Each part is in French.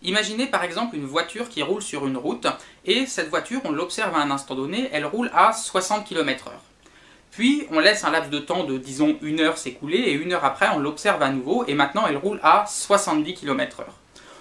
Imaginez par exemple une voiture qui roule sur une route, et cette voiture, on l'observe à un instant donné, elle roule à 60 km/h. Puis on laisse un laps de temps de disons 1 heure s'écouler, et 1 heure après on l'observe à nouveau, et maintenant elle roule à 70 km/h.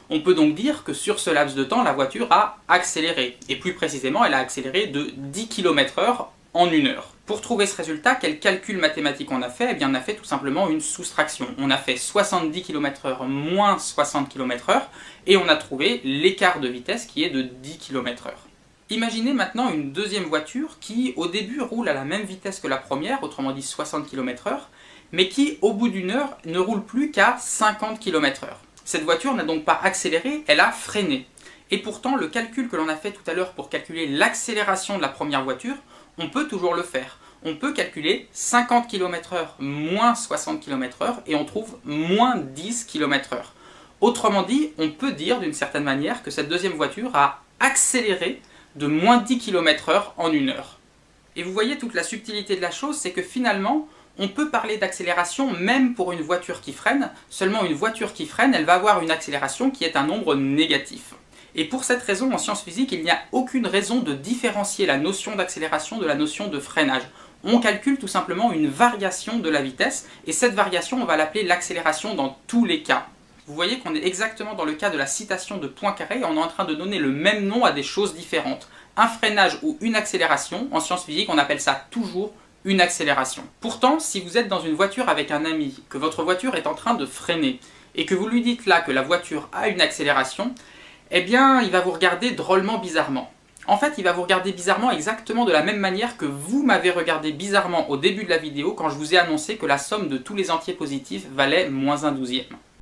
On peut donc dire que sur ce laps de temps, la voiture a accéléré, et plus précisément elle a accéléré de 10 km/h en 1 heure. Pour trouver ce résultat, quel calcul mathématique on a fait? Eh bien on a fait tout simplement une soustraction. On a fait 70 km/h moins 60 km/h, et on a trouvé l'écart de vitesse qui est de 10 km/h. Imaginez maintenant une deuxième voiture qui au début roule à la même vitesse que la première, autrement dit 60 km/h, mais qui au bout d'une heure ne roule plus qu'à 50 km/h. Cette voiture n'a donc pas accéléré, elle a freiné. Et pourtant, le calcul que l'on a fait tout à l'heure pour calculer l'accélération de la première voiture, on peut toujours le faire. On peut calculer 50 km/h moins 60 km/h et on trouve moins 10 km/h. Autrement dit, on peut dire d'une certaine manière que cette deuxième voiture a accéléré de moins 10 km/h en 1 heure. Et vous voyez toute la subtilité de la chose, c'est que finalement, on peut parler d'accélération même pour une voiture qui freine, seulement une voiture qui freine, elle va avoir une accélération qui est un nombre négatif. Et pour cette raison, en sciences physiques, il n'y a aucune raison de différencier la notion d'accélération de la notion de freinage. On calcule tout simplement une variation de la vitesse, et cette variation, on va l'appeler l'accélération dans tous les cas. Vous voyez qu'on est exactement dans le cas de la citation de Poincaré, on est en train de donner le même nom à des choses différentes. Un freinage ou une accélération, en sciences physiques, on appelle ça toujours une accélération. Pourtant, si vous êtes dans une voiture avec un ami, que votre voiture est en train de freiner, et que vous lui dites là que la voiture a une accélération, eh bien, il va vous regarder drôlement bizarrement. En fait, il va vous regarder bizarrement exactement de la même manière que vous m'avez regardé bizarrement au début de la vidéo quand je vous ai annoncé que la somme de tous les entiers positifs valait -1/12.